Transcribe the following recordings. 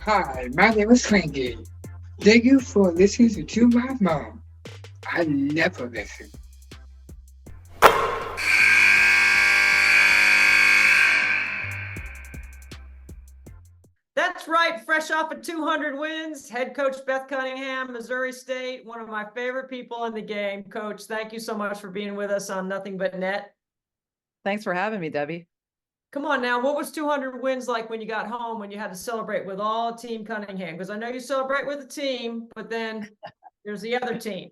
Hi, my name is Frankie. Thank you for listening to my mom. I never listen. That's right. Fresh off of 200 wins, head coach Beth Cunningham, Missouri State, one of my favorite people in the game. Coach, thank you so much for being with us on Nothing But Net. Thanks for having me, Debbie. Come on now, what was 200 wins like when you got home, when you had to celebrate with all Team Cunningham? Because I know you celebrate with the team, but then there's the other team.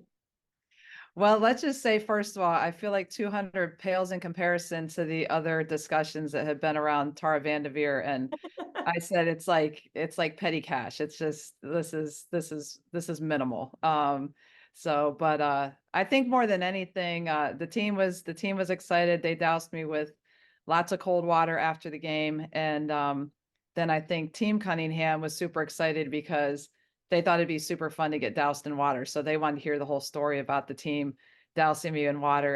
Well, let's just say, first of all, I feel like 200 pales in comparison to the other discussions that have been around Tara Vanderveer. And I said it's like petty cash. It's just this is minimal. But I think more than anything, the team was excited. They doused me with lots of cold water after the game. And then I think Team Cunningham was super excited because they thought it'd be super fun to get doused in water. So they wanted to hear the whole story about the team dousing me in water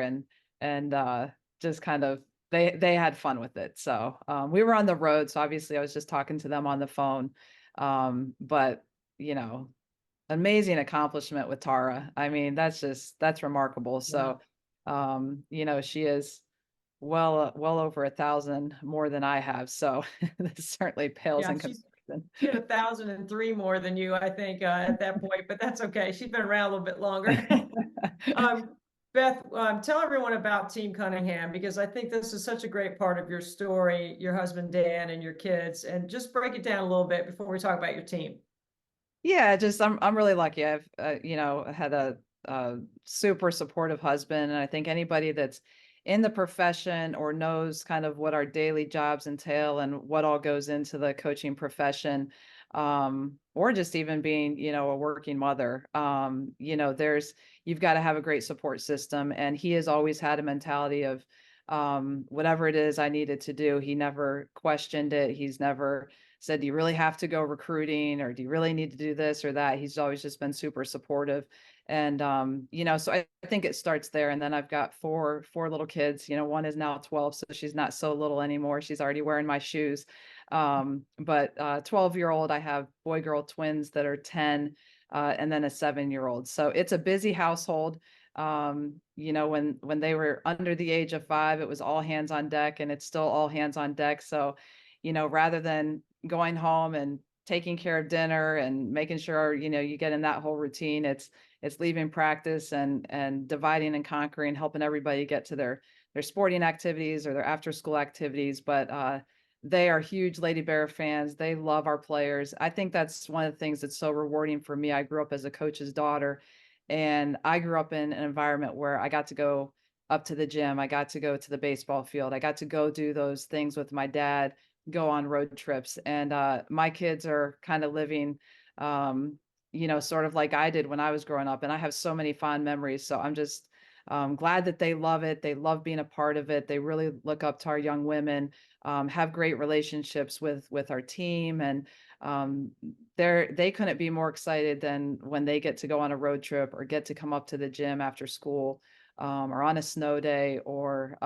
and just kind of they had fun with it. So we were on the road, so obviously I was just talking to them on the phone. But you know, amazing accomplishment with Tara. I mean, that's remarkable. So she is well over 1,000 more than I have. So this certainly pales Yeah, in she comparison. had 1,003 more than you, I think, at that point, but that's okay. She's been around a little bit longer. Beth, tell everyone about Team Cunningham because I think this is such a great part of your story, your husband Dan and your kids, and just break it down a little bit before we talk about your team. Yeah, just I'm really lucky. I've had a super supportive husband, and I think anybody that's in the profession or knows kind of what our daily jobs entail and what all goes into the coaching profession, or just even being a working mother, there's you've got to have a great support system, and he has always had a mentality of whatever it is I needed to do. He never questioned it. He's never said, do you really have to go recruiting or do you really need to do this or that? He's always just been super supportive. And, so I think it starts there. And then I've got four little kids, one is now 12, so she's not so little anymore. She's already wearing my shoes. But 12-year-old, I have boy girl twins that are 10, and then a 7-year-old. So it's a busy household. When they were under the age of 5, it was all hands on deck, and it's still all hands on deck. So, rather than going home and taking care of dinner and making sure you get in that whole routine, it's leaving practice and dividing and conquering, helping everybody get to their sporting activities or their after school activities. But they are huge Lady Bear fans. They love our players. I think that's one of the things that's so rewarding for me. I grew up as a coach's daughter, and I grew up in an environment where I got to go up to the gym, I got to go to the baseball field, I got to go do those things with my dad, go on road trips. And my kids are kind of living, sort of like I did when I was growing up. And I have so many fond memories. So I'm just glad that they love it. They love being a part of it. They really look up to our young women, have great relationships with our team. And they couldn't be more excited than when they get to go on a road trip or get to come up to the gym after school, or on a snow day, or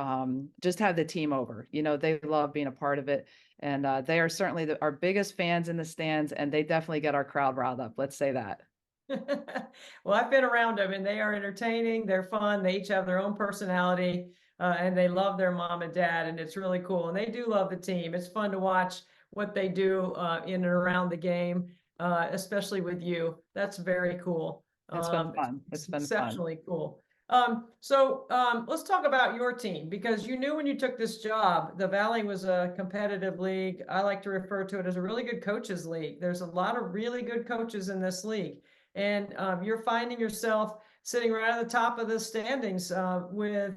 just have the team over. They love being a part of it. And they are certainly our biggest fans in the stands, and they definitely get our crowd riled up. Let's say that. Well, I've been around them and they are entertaining. They're fun. They each have their own personality, and they love their mom and dad, and it's really cool. And they do love the team. It's fun to watch what they do in and around the game, especially with you. That's very cool. It's been fun. It's been fun. Exceptionally cool. Let's talk about your team because you knew when you took this job, the Valley was a competitive league. I like to refer to it as a really good coaches league. There's a lot of really good coaches in this league, and you're finding yourself sitting right at the top of the standings with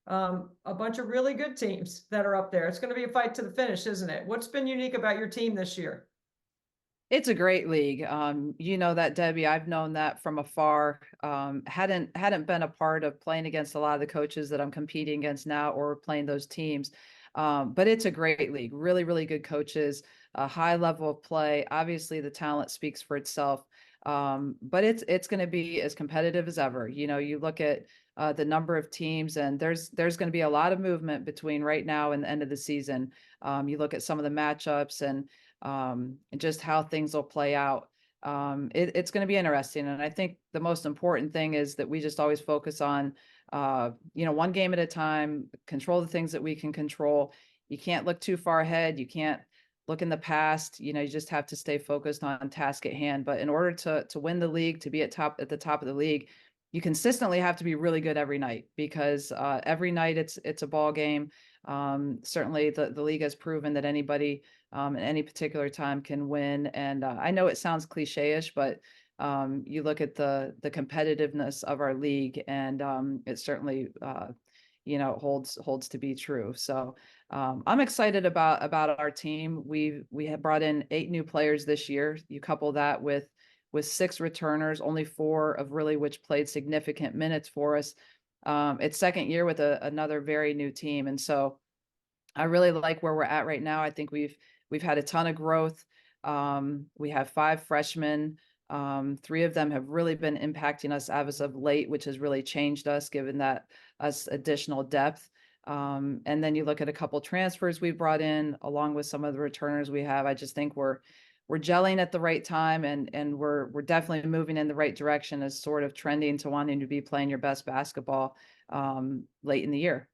a bunch of really good teams that are up there. It's going to be a fight to the finish, isn't it? What's been unique about your team this year? It's a great league. You know that, Debbie. I've known that from afar. Hadn't been a part of playing against a lot of the coaches that I'm competing against now or playing those teams. But it's a great league. Really, really good coaches, a high level of play. Obviously, the talent speaks for itself. But it's going to be as competitive as ever. You look at the number of teams, and there's going to be a lot of movement between right now and the end of the season. You look at some of the matchups, and and just how things will play out. It's going to be interesting. And I think the most important thing is that we just always focus on, one game at a time, control the things that we can control. You can't look too far ahead. You can't look in the past. You just have to stay focused on task at hand. But in order to win the league, to be at the top of the league, you consistently have to be really good every night, because every night it's a ball game. Certainly the league has proven that anybody at any particular time can win. And I know it sounds cliche-ish, but you look at the competitiveness of our league, and it certainly holds to be true. So I'm excited about our team. We have brought in 8 new players this year. You couple that with 6 returners, only 4 of really which played significant minutes for us. It's second year with another very new team, and so I really like where we're at right now. I think we've had a ton of growth. We have 5 freshmen. 3 of them have really been impacting us as of late, which has really changed us, given that us additional depth. And then you look at a couple transfers we brought in, along with some of the returners we have. I just think we're gelling at the right time, and we're definitely moving in the right direction, as sort of trending to wanting to be playing your best basketball late in the year.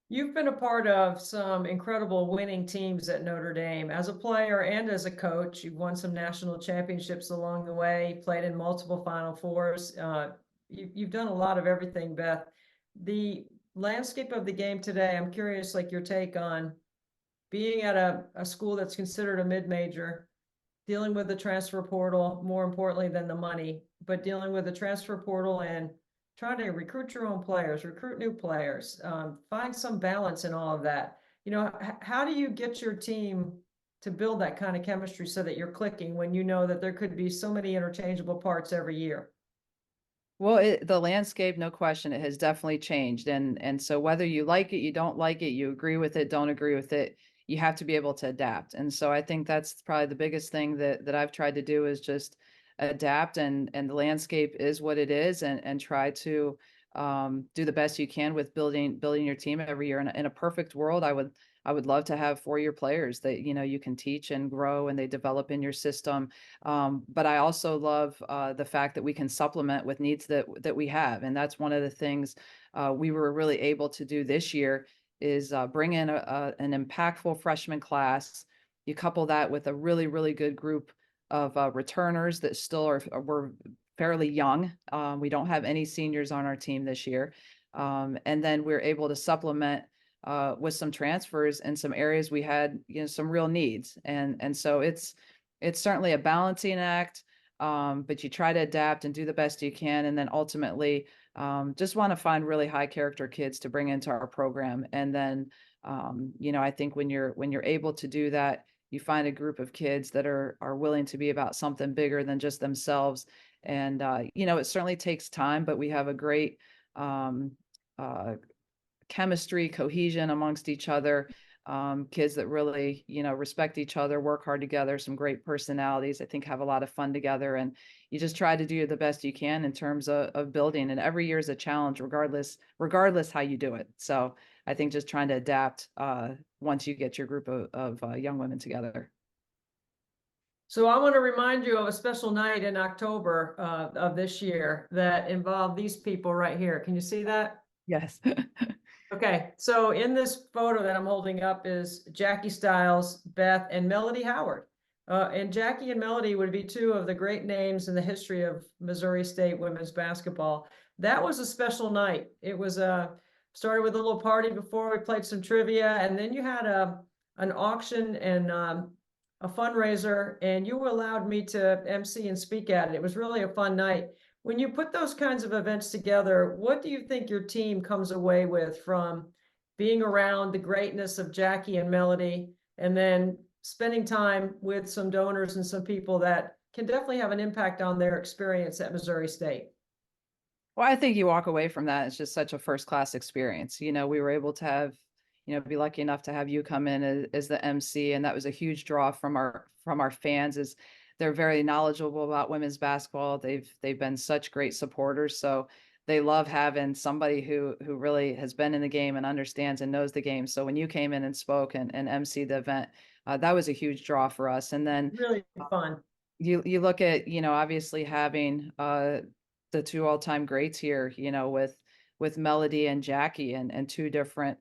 You've been a part of some incredible winning teams at Notre Dame as a player and as a coach. You've won some national championships along the way, played in multiple Final Fours. You've done a lot of everything, Beth. The landscape of the game today, I'm curious, like your take on being at a school that's considered a mid-major, dealing with the transfer portal, more importantly than the money, but dealing with the transfer portal and trying to recruit your own players, recruit new players, find some balance in all of that. How do you get your team to build that kind of chemistry so that you're clicking when you know that there could be so many interchangeable parts every year? Well, the landscape, no question, it has definitely changed. And so whether you like it, you don't like it, you agree with it, don't agree with it, you have to be able to adapt. And so I think that's probably the biggest thing that I've tried to do, is just adapt, and the landscape is what it is, and try to do the best you can with building your team every year. In a perfect world, I would love to have 4-year players that you can teach and grow, and they develop in your system. But I also love the fact that we can supplement with needs that we have, and that's one of the things we were really able to do this year, is bring in an impactful freshman class. You couple that with a really, really good group of returners that still we're fairly young. We don't have any seniors on our team this year, and then we're able to supplement with some transfers in some areas we had some real needs, and so it's certainly a balancing act, but you try to adapt and do the best you can, and then ultimately just want to find really high character kids to bring into our program. And then I think when you're able to do that, you find a group of kids that are willing to be about something bigger than just themselves. And it certainly takes time, but we have a great uh, chemistry, cohesion amongst each other. Kids that really, respect each other, work hard together, some great personalities, I think have a lot of fun together. And you just try to do the best you can in terms of building. And every year is a challenge, regardless how you do it. So I think just trying to adapt once you get your group of young women together. So I want to remind you of a special night in October of this year that involved these people right here. Can you see that? Yes. Okay, so in this photo that I'm holding up is Jackie Stiles, Beth, and Melody Howard. And Jackie and Melody would be 2 of the great names in the history of Missouri State women's basketball. That was a special night. It was started with a little party before we played some trivia, and then you had an auction and a fundraiser, and you allowed me to MC and speak at it. It was really a fun night. When you put those kinds of events together, what do you think your team comes away with from being around the greatness of Jackie and Melody, and then spending time with some donors and some people that can definitely have an impact on their experience at Missouri State? Well, I think you walk away from that, it's just such a first-class experience. We were able to have, be lucky enough to have you come in as the MC, and that was a huge draw from our fans. Is they're very knowledgeable about women's basketball. They've been such great supporters. So they love having somebody who really has been in the game and understands and knows the game. So when you came in and spoke and emceed the event, that was a huge draw for us. And then Really fun. you look at, obviously having the two all-time greats here, with Melody and Jackie, and two different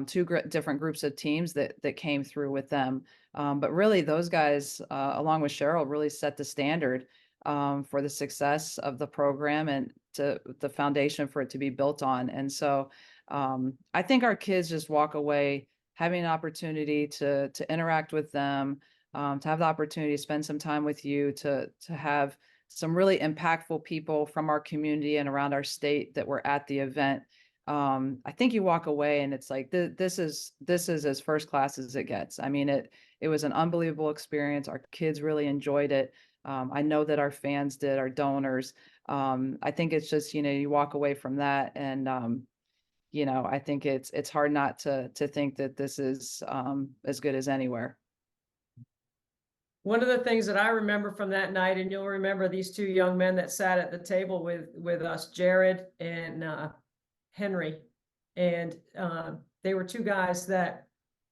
different groups of teams that came through with them. But really those guys, along with Cheryl, really set the standard for the success of the program and to the foundation for it to be built on. And so I think our kids just walk away having an opportunity to interact with them, to have the opportunity to spend some time with you, to have some really impactful people from our community and around our state that were at the event. I think you walk away and it's like, this is as first class as it gets. I mean, it was an unbelievable experience. Our kids really enjoyed it. I know that our fans did, our donors. I think it's just, you walk away from that and, I think it's hard not to think that this is as good as anywhere. One of the things that I remember from that night, and you'll remember these two young men that sat at the table with us, Jared and Henry, and they were two guys that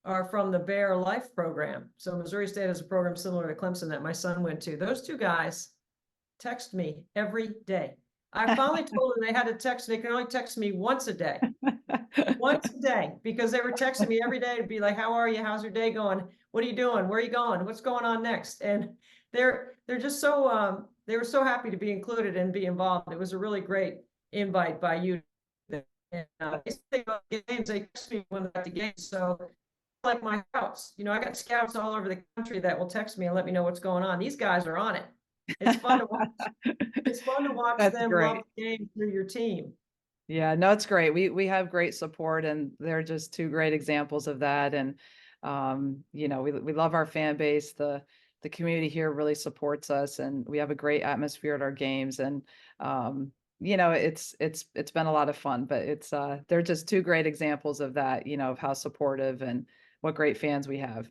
are from the Bear Life program. So Missouri State has a program similar to Clemson that my son went to. Those two guys text me every day. I finally told them they had to text. They can only text me once a day. Once a day, because they were texting me every day to be like, how are you? How's your day going? What are you doing? Where are you going? What's going on next? And they're just so they were so happy to be included and be involved. It was a really great invite by you. And they text me when they're at the game. So like my house, I got scouts all over the country that will text me and let me know what's going on. These guys are on it. It's fun to watch. It's fun to watch That's them great. love the game through your team. Yeah, no, it's great. We have great support and they're just two great examples of that. And, we love our fan base. The community here really supports us and we have a great atmosphere at our games. And, it's been a lot of fun, but they're just two great examples of that, of how supportive and what great fans we have.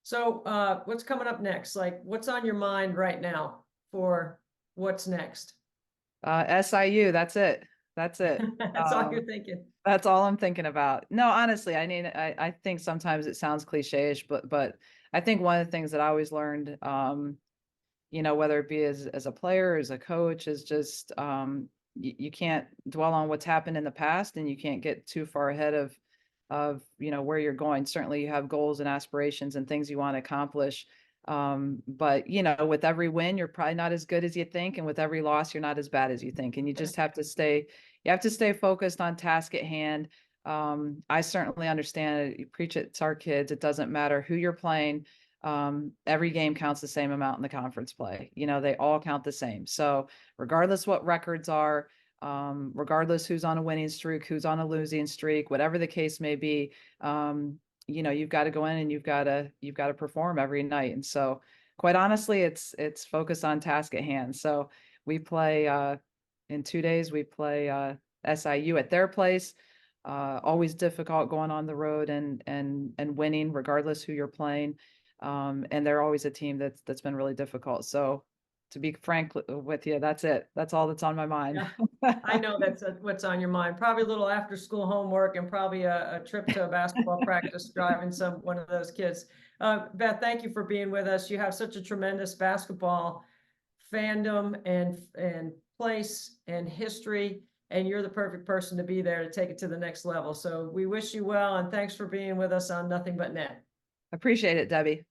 So what's coming up next? Like, what's on your mind right now for what's next? SIU, that's it. That's it. That's all you're thinking. That's all I'm thinking about. No, honestly, I mean, I think sometimes it sounds cliche-ish, but I think one of the things that I always learned, whether it be as a player, as a coach, is just you can't dwell on what's happened in the past and you can't get too far ahead of where you're going. Certainly you have goals and aspirations and things you want to accomplish. But with every win, you're probably not as good as you think. And with every loss, you're not as bad as you think. And you just have to stay focused on task at hand. I certainly understand it. You preach it to our kids. It doesn't matter who you're playing. Every game counts the same amount in the conference play. They all count the same. So regardless what records are, regardless who's on a winning streak, who's on a losing streak, whatever the case may be, you've got to go in and you've got to perform every night. And so quite honestly, it's focused on task at hand. So we play, in 2 days, we play, SIU at their place. Always difficult going on the road and winning regardless who you're playing. And they're always a team that's been really difficult. So to be frank with you, that's it. That's all that's on my mind. Yeah, I know that's what's on your mind. Probably a little after school homework and probably a trip to a basketball practice driving one of those kids. Beth, thank you for being with us. You have such a tremendous basketball fandom and place and history, and you're the perfect person to be there to take it to the next level. So we wish you well, and thanks for being with us on Nothing But Net. Appreciate it, Debbie.